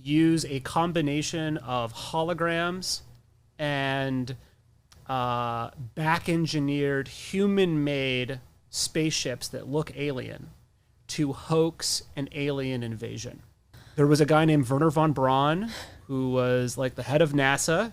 use a combination of holograms and back-engineered, human-made spaceships that look alien to hoax an alien invasion. There was a guy named Wernher von Braun who was like the head of NASA.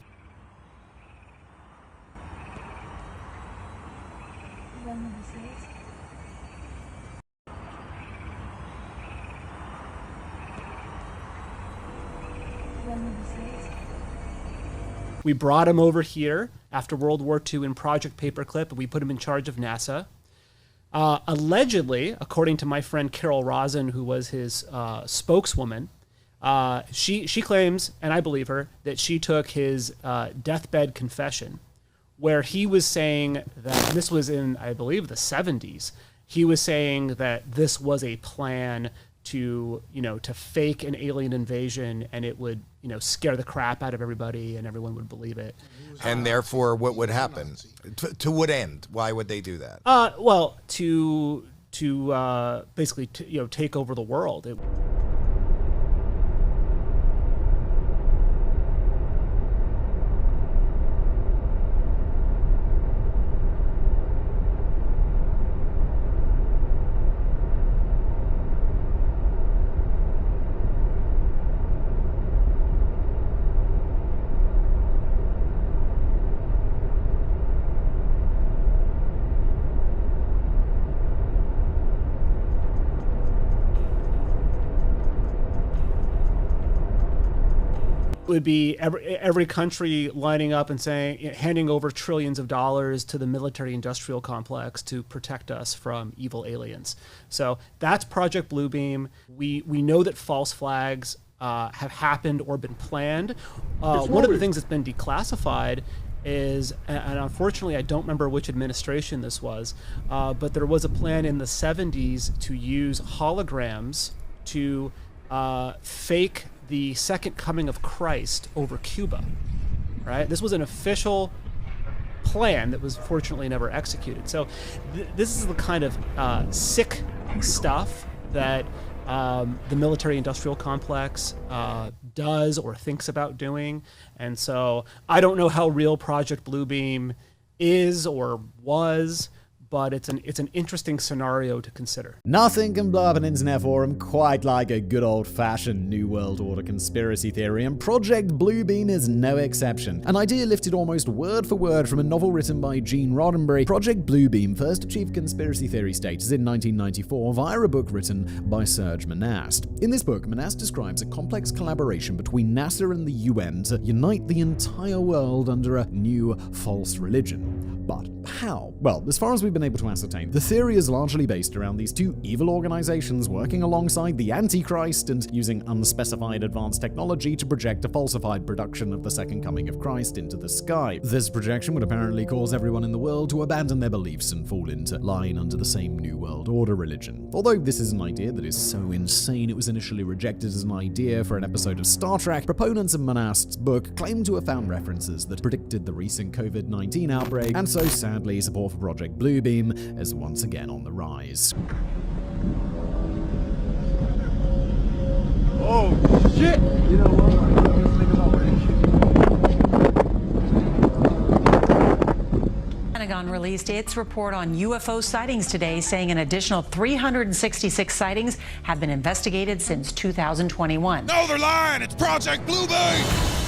We brought him over here after World War II in Project Paperclip, and we put him in charge of NASA. Allegedly, according to my friend Carol Rosen, who was his spokeswoman, she claims, and I believe her, that she took his deathbed confession, where he was saying that, and this was in, I believe, the 70s, he was saying that this was a plan to, to fake an alien invasion, and it would, scare the crap out of everybody and everyone would believe it. And therefore, what would happen? To what end? Why would they do that? Well, to basically, take over the world. Would be every country lining up and saying, handing over trillions of dollars to the military-industrial complex to protect us from evil aliens. So that's Project Bluebeam. We know that false flags have happened or been planned. One of the things that's been declassified is, and unfortunately I don't remember which administration this was, but there was a plan in the 70s to use holograms to fake the second coming of Christ over Cuba, right? This was an official plan that was fortunately never executed. So this is the kind of sick stuff that the military-industrial complex does or thinks about doing. And so I don't know how real Project Bluebeam is or was, but it's an interesting scenario to consider. Nothing can blow up an internet forum quite like a good old-fashioned New World Order conspiracy theory, and Project Bluebeam is no exception. An idea lifted almost word for word from a novel written by Gene Roddenberry, Project Bluebeam first achieved conspiracy theory status in 1994 via a book written by Serge Monast. In this book, Monast describes a complex collaboration between NASA and the UN to unite the entire world under a new false religion. But how? Well, as far as we've been able to ascertain, the theory is largely based around these two evil organizations working alongside the Antichrist and using unspecified advanced technology to project a falsified production of the second coming of Christ into the sky. This projection would apparently cause everyone in the world to abandon their beliefs and fall into line under the same New World Order religion. Although this is an idea that is so insane it was initially rejected as an idea for an episode of Star Trek, proponents of Monast's book claim to have found references that predicted the recent COVID-19 outbreak, and so sadly support for Project Bluebeam is once again on the rise. Oh shit! You know what? This thing is already shooting. Pentagon released its report on UFO sightings today, saying an additional 366 sightings have been investigated since 2021. No, they're lying! It's Project Bluebeam!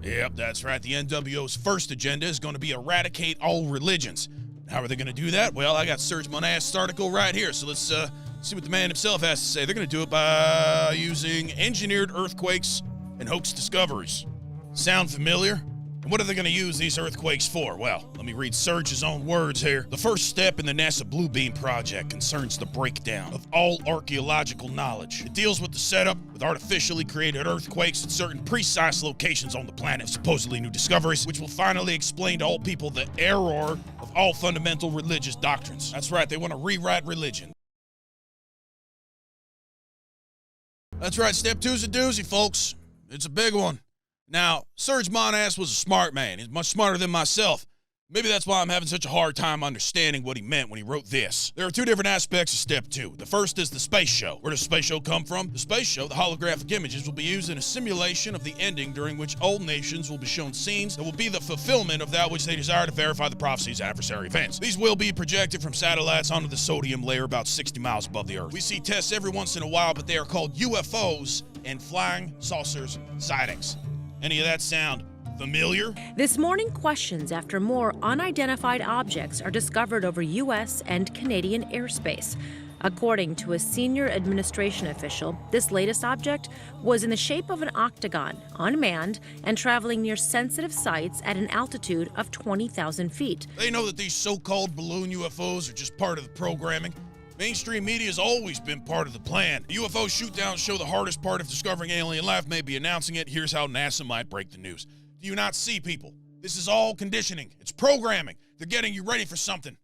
Yep, that's right. The NWO's first agenda is going to be eradicate all religions. How are they going to do that? Well, I got Serge Monast's article right here, so let's see what the man himself has to say. They're going to do it by using engineered earthquakes and hoax discoveries. Sound familiar? And what are they going to use these earthquakes for? Well, let me read Serge's own words here. The first step in the NASA Bluebeam project concerns the breakdown of all archaeological knowledge. It deals with the setup with artificially created earthquakes at certain precise locations on the planet, supposedly new discoveries, which will finally explain to all people the error of all fundamental religious doctrines. That's right, they want to rewrite religion. That's right, step two's a doozy, folks. It's a big one. Now, Serge Monast was a smart man. He's much smarter than myself. Maybe that's why I'm having such a hard time understanding what he meant when he wrote this. There are two different aspects of Step 2. The first is the space show. Where does space show come from? The space show, the holographic images, will be used in a simulation of the ending during which all nations will be shown scenes that will be the fulfillment of that which they desire to verify the prophecies of adversary events. These will be projected from satellites onto the sodium layer about 60 miles above the Earth. We see tests every once in a while, but they are called UFOs and flying saucers sightings. Any of that sound familiar? This morning, questions after more unidentified objects are discovered over U.S. and Canadian airspace. According to a senior administration official, this latest object was in the shape of an octagon, unmanned, and traveling near sensitive sites at an altitude of 20,000 feet. They know that these so-called balloon UFOs are just part of the programming. Mainstream media has always been part of the plan. The UFO shootdowns show the hardest part of discovering alien life may be announcing it. Here's how NASA might break the news. Do you not see, people? This is all conditioning. It's programming. They're getting you ready for something.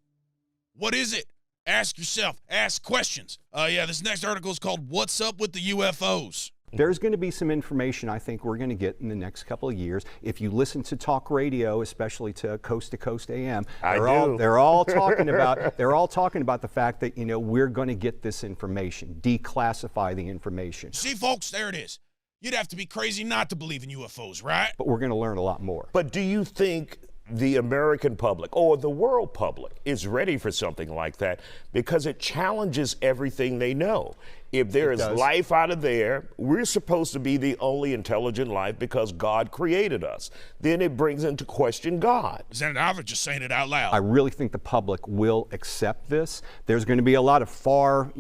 What is it? Ask yourself. Ask questions. This next article is called What's Up with the UFOs? There's going to be some information I think we're going to get in the next couple of years. If you listen to talk radio, especially to Coast AM, they're all talking about the fact that, we're going to get this information, declassify the information. See, folks, there it is. You'd have to be crazy not to believe in UFOs, right? But we're going to learn a lot more. But do you think the American public or the world public is ready for something like that? Because it challenges everything they know. If there is life out of there, we're supposed to be the only intelligent life because God created us. Then it brings into question God. Senator Howie just saying it out loud. I really think the public will accept this. There's going to be a lot of far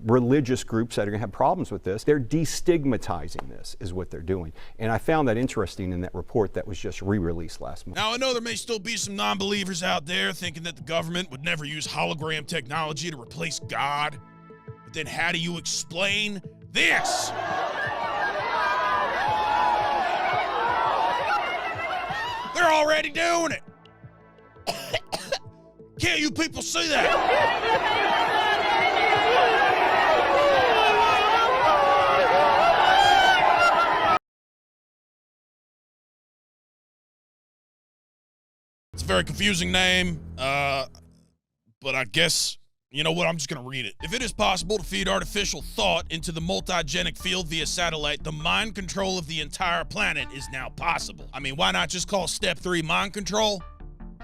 religious groups that are going to have problems with this. They're destigmatizing this, is what they're doing. And I found that interesting in that report that was just re-released last month. Now, I know there may still be some non-believers out there thinking that the government would never use hologram technology to replace God. But then how do you explain this? They're already doing it. Can't you people see that? It's a very confusing name, but I guess, you know what, I'm just going to read it. If it is possible to feed artificial thought into the multigenic field via satellite, the mind control of the entire planet is now possible. I mean, why not just call Step 3 mind control?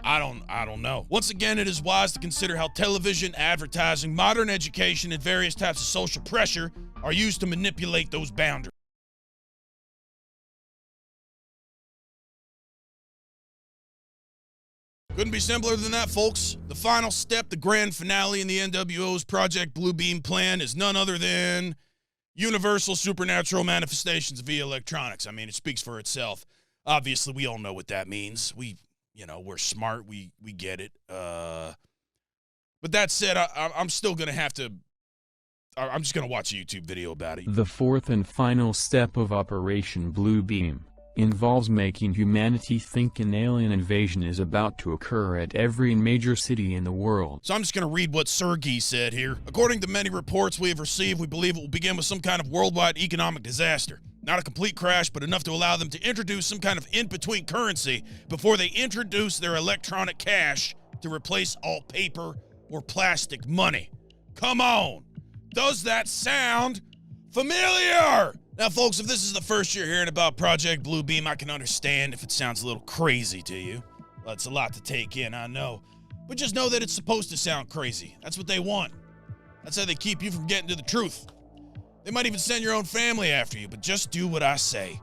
I don't know. Once again, it is wise to consider how television, advertising, modern education, and various types of social pressure are used to manipulate those boundaries. Couldn't be simpler than that, folks. The final step, the grand finale in the NWO's Project Bluebeam plan is none other than universal supernatural manifestations via electronics. I mean, it speaks for itself. Obviously, we all know what that means. We're smart. We get it. But that said, I'm still going to have to, I'm just going to watch a YouTube video about it. The fourth and final step of Operation Bluebeam involves making humanity think an alien invasion is about to occur at every major city in the world. So I'm just going to read what Sergey said here. According to many reports we have received, we believe it will begin with some kind of worldwide economic disaster. Not a complete crash, but enough to allow them to introduce some kind of in-between currency before they introduce their electronic cash to replace all paper or plastic money. Come on! Does that sound familiar? Now, folks, if this is the first you're hearing about Project Bluebeam, I can understand if it sounds a little crazy to you. Well, it's a lot to take in, I know. But just know that it's supposed to sound crazy. That's what they want. That's how they keep you from getting to the truth. They might even send your own family after you, but just do what I say.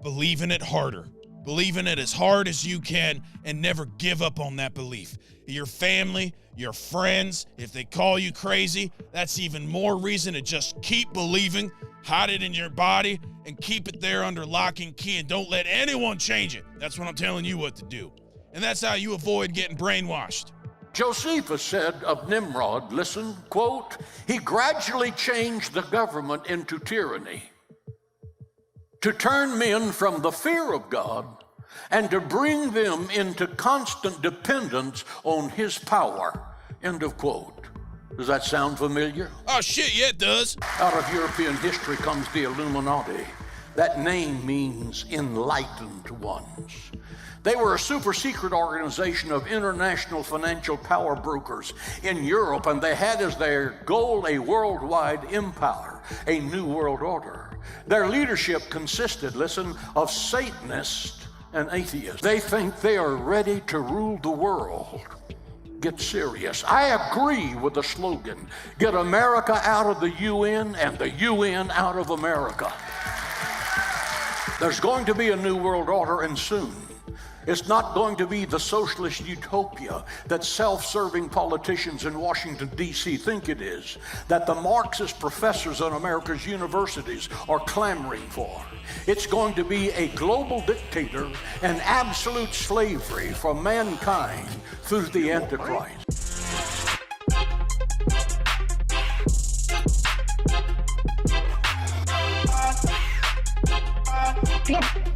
Believe in it harder. Believe in it as hard as you can and never give up on that belief. Your family, your friends, if they call you crazy, that's even more reason to just keep believing. Hide it in your body and keep it there under lock and key and don't let anyone change it. That's what I'm telling you what to do. And that's how you avoid getting brainwashed. Josephus said of Nimrod, listen, quote, he gradually changed the government into tyranny to turn men from the fear of God and to bring them into constant dependence on his power, end of quote. Does that sound familiar? Oh, shit, yeah, it does. Out of European history comes the Illuminati, That name means enlightened ones. They were a super secret organization of international financial power brokers in Europe, and they had as their goal a worldwide empire, a new world order. Their leadership consisted, listen, of Satanists and atheists. They think they are ready to rule the world. Get serious. I agree with the slogan, get America out of the UN and the UN out of America. There's going to be a new world order, and soon. It's not going to be the socialist utopia that self-serving politicians in Washington, D.C. think it is, that the Marxist professors in America's universities are clamoring for. It's going to be a global dictator and absolute slavery for mankind through the Antichrist. Yep.